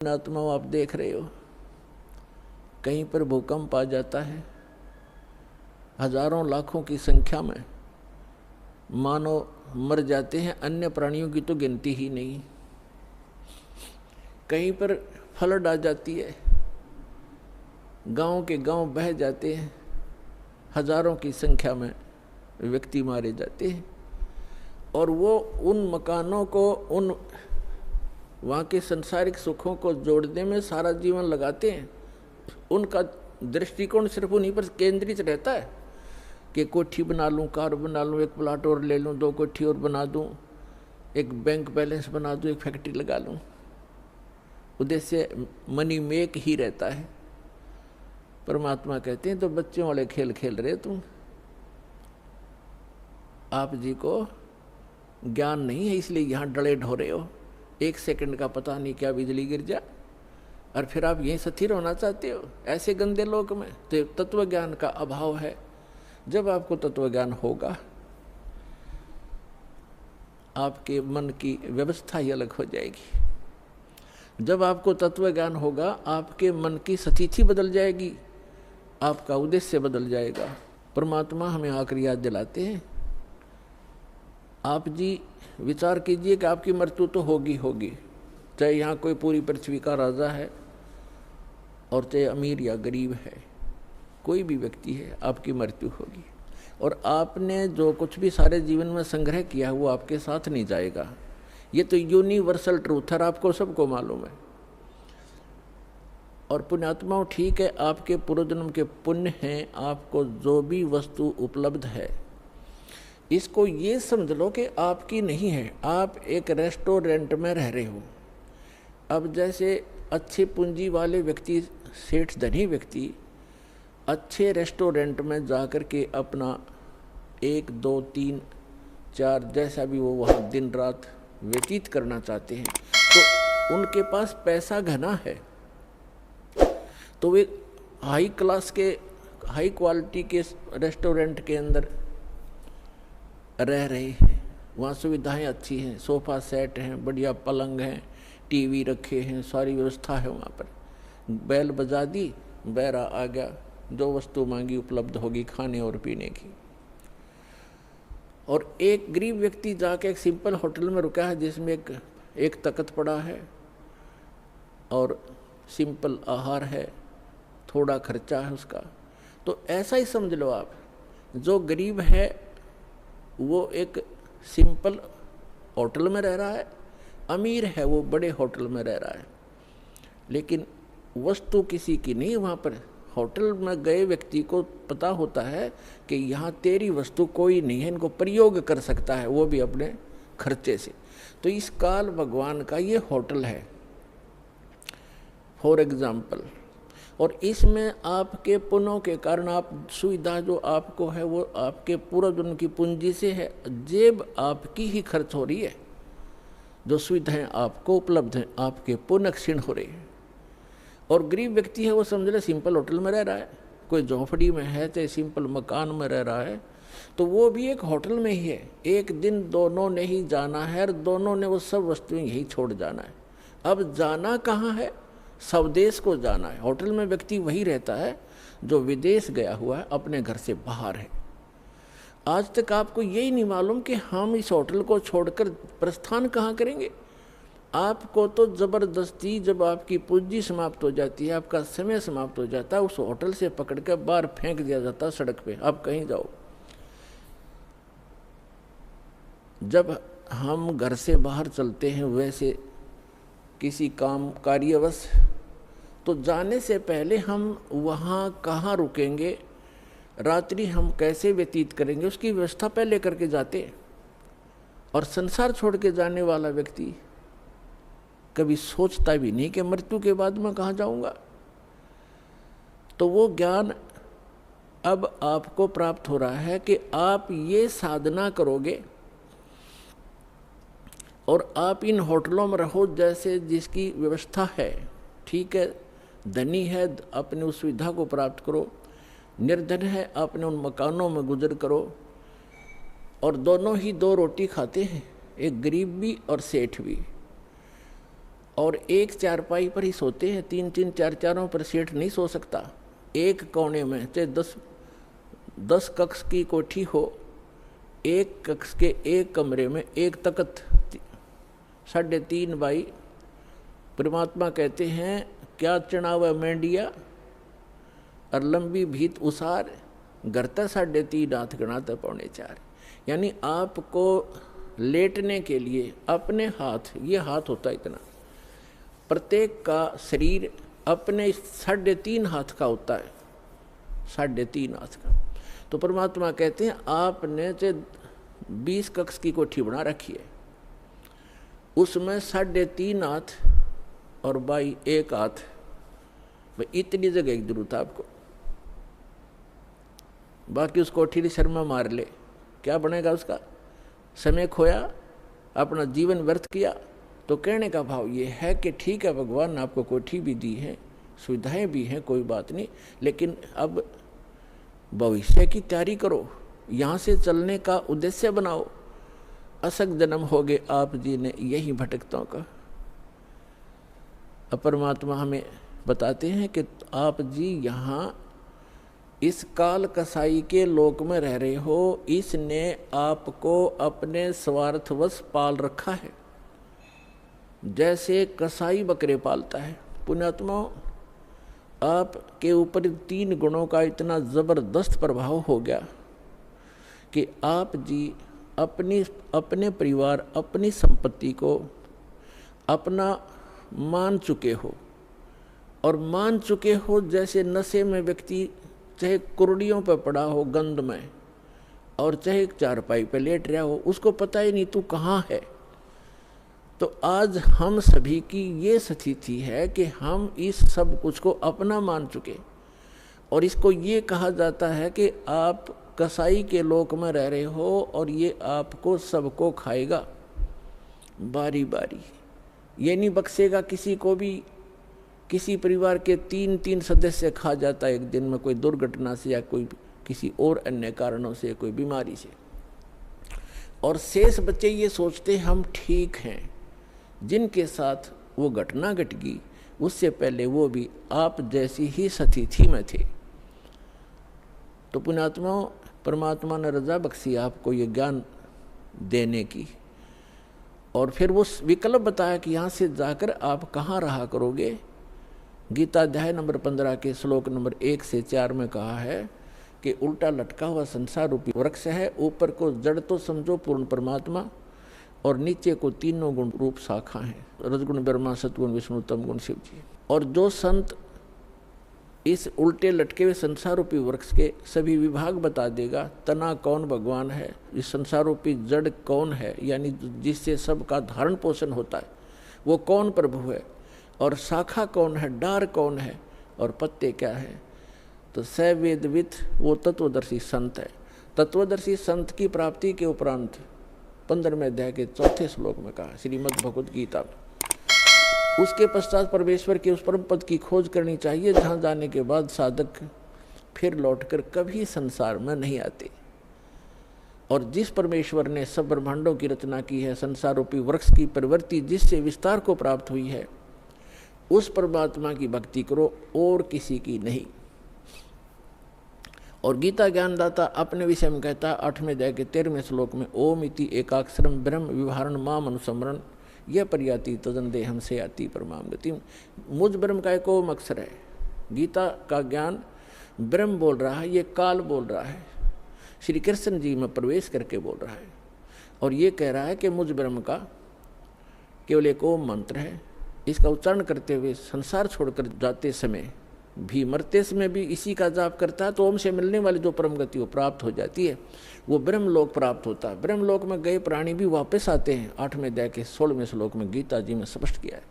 आत्माओं आप देख रहे हो, कहीं पर भूकंप आ जाता है, हजारों लाखों की संख्या में मानव मर जाते हैं, अन्य प्राणियों की तो गिनती ही नहीं। कहीं पर फ्लड आ जाती है, गांव के गांव बह जाते हैं, हजारों की संख्या में व्यक्ति मारे जाते हैं। और वो उन मकानों को, उन वहाँ के सांसारिक सुखों को जोड़ने में सारा जीवन लगाते हैं। उनका दृष्टिकोण सिर्फ उन्हीं पर केंद्रित रहता है कि कोठी बना लूँ, कार बना लूँ, एक प्लाट और ले लूँ, 2 कोठी और बना दूँ, एक बैंक बैलेंस बना दूँ, एक फैक्ट्री लगा लूँ। उद्देश्य मनी मेक ही रहता है। परमात्मा कहते हैं तो बच्चों वाले खेल खेल रहे तुम, आप जी को ज्ञान नहीं है इसलिए यहाँ डले ढो रहे हो। 1 सेकंड का पता नहीं क्या बिजली गिर जाए और फिर आप यहीं स्थिर होना चाहते हो ऐसे गंदे लोक में। तो तत्व ज्ञान का अभाव है। जब आपको तत्व ज्ञान होगा, आपके मन की व्यवस्था ही अलग हो जाएगी। जब आपको तत्व ज्ञान होगा, आपके मन की स्थिति बदल जाएगी, आपका उद्देश्य बदल जाएगा। परमात्मा हमें आखिरी याद दिलाते हैं, आप जी विचार कीजिए कि आपकी मृत्यु तो होगी होगी, चाहे यहाँ कोई पूरी पृथ्वी का राजा है और चाहे अमीर या गरीब है, कोई भी व्यक्ति है, आपकी मृत्यु होगी। और आपने जो कुछ भी सारे जीवन में संग्रह किया वो आपके साथ नहीं जाएगा। ये तो यूनिवर्सल ट्रूथ है, आपको सबको मालूम है। और पुण्यात्माओं, ठीक है, आपके पूर्वजन्म के पुण्य हैं, आपको जो भी वस्तु उपलब्ध है इसको ये समझ लो कि आपकी नहीं है। आप एक रेस्टोरेंट में रह रहे हो। अब जैसे अच्छे पूंजी वाले व्यक्ति, सेठ धनी व्यक्ति अच्छे रेस्टोरेंट में जाकर के अपना 1, 2, 3, 4 जैसा भी वो वहाँ दिन रात व्यतीत करना चाहते हैं, तो उनके पास पैसा घना है, तो वे हाई क्लास के, हाई क्वालिटी के रेस्टोरेंट के अंदर रह रहे हैं। वहाँ सुविधाएं अच्छी हैं, सोफ़ा सेट हैं, बढ़िया पलंग हैं, टीवी रखे हैं, सारी व्यवस्था है वहाँ पर। बैल बजा दी, बैरा आ गया, जो वस्तु मांगी उपलब्ध होगी खाने और पीने की। और एक गरीब व्यक्ति जाके एक सिंपल होटल में रुका है जिसमें एक तख्त पड़ा है और सिंपल आहार है, थोड़ा खर्चा है उसका। तो ऐसा ही समझ लो आप, जो गरीब है वो एक सिंपल होटल में रह रहा है, अमीर है वो बड़े होटल में रह रहा है, लेकिन वस्तु किसी की नहीं। वहाँ पर होटल में गए व्यक्ति को पता होता है कि यहाँ तेरी वस्तु कोई नहीं है, इनको प्रयोग कर सकता है, वो भी अपने खर्चे से। तो इस काल भगवान का ये होटल है फॉर एग्जाम्पल। और इसमें आपके पुण्यों के कारण आप सुविधा जो आपको है वो आपके पूर्वजन्म की पूंजी से है, जेब आपकी ही खर्च हो रही है। जो सुविधाएं आपको उपलब्ध हैं आपके पुण्य क्षीण हो रही है। और गरीब व्यक्ति है वो समझ ले सिंपल होटल में रह रहा है, कोई झोंपड़ी में है, चाहे सिंपल मकान में रह रहा है, तो वो भी एक होटल में ही है। एक दिन दोनों ने ही जाना है और दोनों ने वो सब वस्तुएं यही छोड़ जाना है। अब जाना कहाँ है? स्वदेश को जाना है। होटल में व्यक्ति वही रहता है जो विदेश गया हुआ है, अपने घर से बाहर है। आज तक आपको यही नहीं मालूम कि हम इस होटल को छोड़कर प्रस्थान कहाँ करेंगे। आपको तो जबरदस्ती जब आपकी पूंजी समाप्त हो जाती है, आपका समय समाप्त हो जाता है, उस होटल से पकड़कर बाहर फेंक दिया जाता है सड़क पे, आप कहीं जाओ। जब हम घर से बाहर चलते हैं वैसे किसी काम कार्यवश, तो जाने से पहले हम वहाँ कहाँ रुकेंगे, रात्रि हम कैसे व्यतीत करेंगे, उसकी व्यवस्था पहले करके जाते। और संसार छोड़ के जाने वाला व्यक्ति कभी सोचता भी नहीं कि मृत्यु के बाद मैं कहाँ जाऊँगा। तो वो ज्ञान अब आपको प्राप्त हो रहा है कि आप ये साधना करोगे और आप इन होटलों में रहो जैसे जिसकी व्यवस्था है। ठीक है, धनी है अपने उस सुविधा को प्राप्त करो, निर्धन है अपने उन मकानों में गुजर करो। और दोनों ही 2 रोटी खाते हैं, एक गरीब भी और सेठ भी। और एक चारपाई पर ही सोते हैं, 3-3 4-4 पर सेठ नहीं सो सकता। एक कोने में चाहे 10 कक्ष की कोठी हो, एक कक्ष के एक कमरे में एक तख्त 3.5 बाई। परमात्मा कहते हैं क्या चढ़ावा मेंढिया और लंबी भीत उसार, घर तक 3.5 हाथ गणाता 4.25। यानी आपको लेटने के लिए अपने हाथ, ये हाथ होता है इतना, प्रत्येक का शरीर अपने 3.5 हाथ का होता है, 3.5 हाथ का। तो परमात्मा कहते हैं आपने जो 20 कक्ष की कोठी बना रखी है, उसमें 3.5 हाथ और बाई 1 हाथ, इतनी जगह की जरूरत है आपको। बाकी उस कोठी की शर्मा मार ले, क्या बनेगा उसका? समय खोया, अपना जीवन व्यर्थ किया। तो कहने का भाव ये है कि ठीक है, भगवान ने आपको कोठी भी दी है, सुविधाएं भी हैं, कोई बात नहीं, लेकिन अब भविष्य की तैयारी करो, यहाँ से चलने का उद्देश्य बनाओ। असक जन्म हो गए आप जी ने यही भटकताओं का। परमात्मा हमें बताते हैं कि आप जी यहाँ इस काल कसाई के लोक में रह रहे हो, इसने आपको अपने स्वार्थवश पाल रखा है, जैसे कसाई बकरे पालता है। पुण्यात्मा, आपके ऊपर 3 गुणों का इतना जबरदस्त प्रभाव हो गया कि आप जी अपने परिवार, अपनी संपत्ति को अपना मान चुके हो, और मान चुके हो जैसे नशे में व्यक्ति चाहे कुर्डियों पर पड़ा हो गंध में, और चाहे चारपाई पे लेट रहा हो, उसको पता ही नहीं तू कहाँ है। तो आज हम सभी की ये स्थिति है कि हम इस सब कुछ को अपना मान चुके, और इसको ये कहा जाता है कि आप कसाई के लोक में रह रहे हो और ये आपको सबको खाएगा बारी बारी, ये नहीं बख्शेगा किसी को भी। किसी परिवार के 3-3 सदस्य खा जाता है एक दिन में, कोई दुर्घटना से या कोई किसी और अन्य कारणों से, कोई बीमारी से। और शेष बच्चे ये सोचते हम ठीक हैं। जिनके साथ वो घटना घट गई उससे पहले वो भी आप जैसी ही स्थिति में थे। तो पुण्यात्मा, परमात्मा ने रजा बख्शी आपको ये ज्ञान देने की, और फिर वो विकल्प बताया कि यहाँ से जाकर आप कहाँ रहा करोगे। गीता अध्याय नंबर 15 के श्लोक नंबर 1 से 4 में कहा है कि उल्टा लटका हुआ संसार रूपी वृक्ष है, ऊपर को जड़ तो समझो पूर्ण परमात्मा, और नीचे को 3 गुण रूप शाखा हैं, रजगुण ब्रह्मा, सतगुण विष्णु, तम गुण शिव जी। और जो संत इस उल्टे लटके हुए संसार रूपी वृक्ष के सभी विभाग बता देगा, तना कौन भगवान है, इस संसार रूपी जड़ कौन है, यानी जिससे सबका धारण पोषण होता है वो कौन प्रभु है, और शाखा कौन है, डार कौन है, और पत्ते क्या है, तो सवेदवित वो तत्वदर्शी संत है। तत्वदर्शी संत की प्राप्ति के उपरांत 15वें अध्याय के 4थे श्लोक में कहा श्रीमद् भगवद गीता में, उसके पश्चात परमेश्वर के उस परम पद की खोज करनी चाहिए जहाँ जाने के बाद साधक फिर लौटकर कभी संसार में नहीं आते। और जिस परमेश्वर ने सब ब्रह्मांडों की रचना की है, संसार रूपी वृक्ष की प्रवृत्ति जिससे विस्तार को प्राप्त हुई है, उस परमात्मा की भक्ति करो और किसी की नहीं। और गीता ज्ञानदाता अपने विषय में कहता 8वें अध्याय के 13वें श्लोक में, ओम इति एकाक्षरम ब्रह्म विवहारण माम अनुसमरण यह पर्याति तदन देहम से आती परमाम गति। मुझ ब्रह्म का एक ओम अक्षर है। गीता का ज्ञान ब्रह्म बोल रहा है, ये काल बोल रहा है, श्री कृष्ण जी में प्रवेश करके बोल रहा है, और ये कह रहा है कि मुझ ब्रह्म का केवल एक ओम मंत्र है। इसका उच्चारण करते हुए संसार छोड़कर जाते समय भी, मरते समय भी इसी का जाप करता है, तो ओम से मिलने वाली जो परम गति वो प्राप्त हो जाती है, वो ब्रह्मलोक प्राप्त होता है। ब्रह्मलोक में गए प्राणी भी वापस आते हैं। 8वें अध्याय के 16वें श्लोक में गीता जी में स्पष्ट किया है।